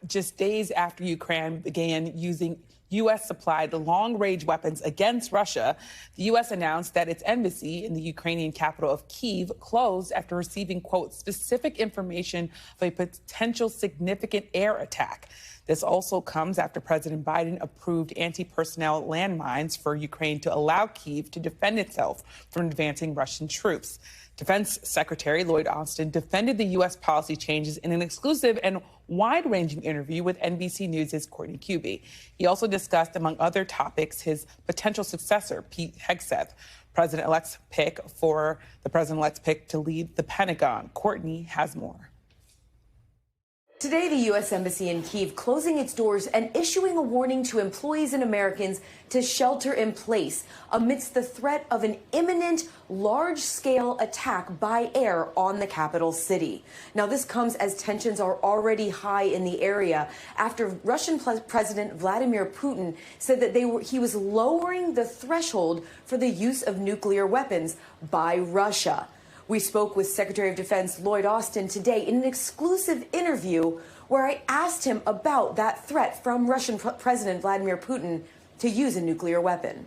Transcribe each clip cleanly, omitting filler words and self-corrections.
just days after Ukraine began using U.S.-supplied long-range weapons against Russia, the U.S. announced that its embassy in the Ukrainian capital of Kyiv closed after receiving, quote, specific information of a potential significant air attack. This also comes after President Biden approved anti-personnel landmines for Ukraine to allow Kyiv to defend itself from advancing Russian troops. Defense Secretary Lloyd Austin defended the U.S. policy changes in an exclusive and wide-ranging interview with NBC News' Courtney Kube. He also discussed, among other topics, his potential successor, Pete Hegseth, the president-elect's pick to lead the Pentagon. Courtney has more. Today, the U.S. Embassy in Kyiv closing its doors and issuing a warning to employees and Americans to shelter in place amidst the threat of an imminent, large-scale attack by air on the capital city. Now, this comes as tensions are already high in the area after Russian President Vladimir Putin said that he was lowering the threshold for the use of nuclear weapons by Russia. We spoke with Secretary of Defense Lloyd Austin today in an exclusive interview where I asked him about that threat from Russian President Vladimir Putin to use a nuclear weapon.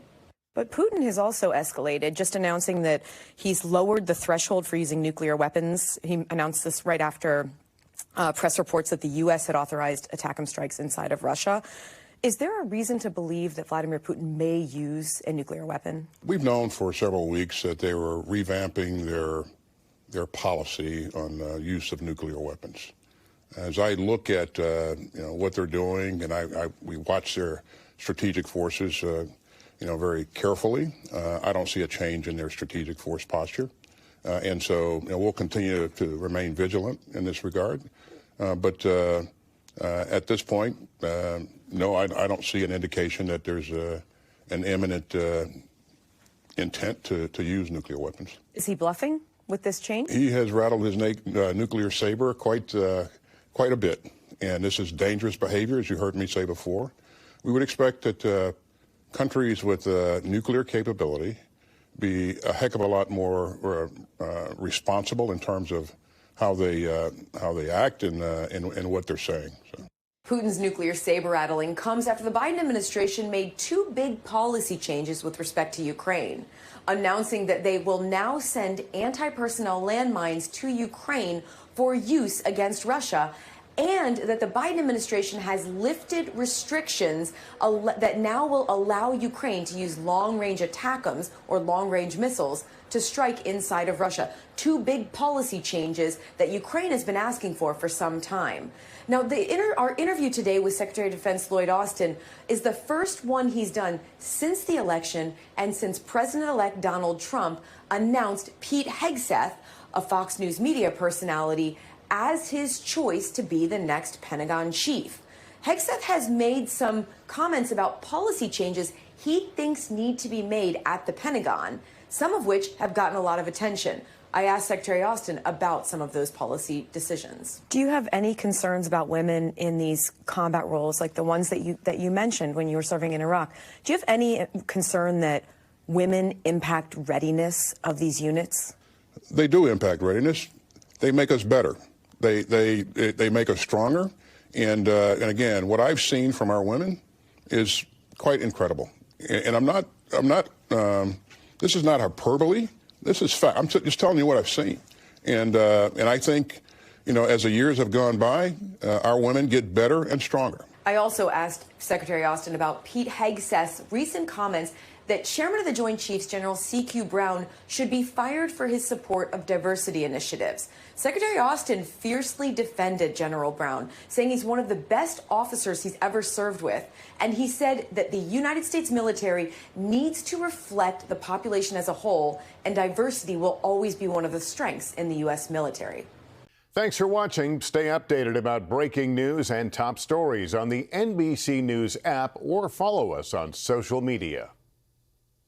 But Putin has also escalated, just announcing that he's lowered the threshold for using nuclear weapons. He announced this right after press reports that the U.S. had authorized ATACMS strikes inside of Russia. Is there a reason to believe that Vladimir Putin may use a nuclear weapon? We've known for several weeks that they were revamping their policy on use of nuclear weapons. As I look at what they're doing, and we watch their strategic forces very carefully, I don't see a change in their strategic force posture, and so we'll continue to remain vigilant in this regard. But at this point, no, I don't see an indication that there's an imminent intent to use nuclear weapons. Is he bluffing with this change? He has rattled his nuclear saber quite a bit, and this is dangerous behavior, as you heard me say before. We would expect that countries with nuclear capability be a heck of a lot more responsible in terms of how they act and what they're saying. So. Putin's nuclear saber rattling comes after the Biden administration made two big policy changes with respect to Ukraine, announcing that they will now send anti-personnel landmines to Ukraine for use against Russia, and that the Biden administration has lifted restrictions that now will allow Ukraine to use long-range ATACMS, or long-range missiles, to strike inside of Russia. Two big policy changes that Ukraine has been asking for some time. Now, our interview today with Secretary of Defense Lloyd Austin is the first one he's done since the election and since President-elect Donald Trump announced Pete Hegseth, a Fox News media personality, as his choice to be the next Pentagon chief. Hegseth has made some comments about policy changes he thinks need to be made at the Pentagon, some of which have gotten a lot of attention. I asked Secretary Austin about some of those policy decisions. Do you have any concerns about women in these combat roles, like the ones that you mentioned when you were serving in Iraq? Do you have any concern that women impact readiness of these units? They do impact readiness. They make us better. They make us stronger. And again, what I've seen from our women is quite incredible. And I'm not. This is not hyperbole. This is fact. I'm just telling you what I've seen. And I think, as the years have gone by, our women get better and stronger. I also asked Secretary Austin about Pete Hegseth's recent comments that Chairman of the Joint Chiefs, General C.Q. Brown, should be fired for his support of diversity initiatives. Secretary Austin fiercely defended General Brown, saying he's one of the best officers he's ever served with. And he said that the United States military needs to reflect the population as a whole, and diversity will always be one of the strengths in the U.S. military. Thanks for watching. Stay updated about breaking news and top stories on the NBC News app or follow us on social media.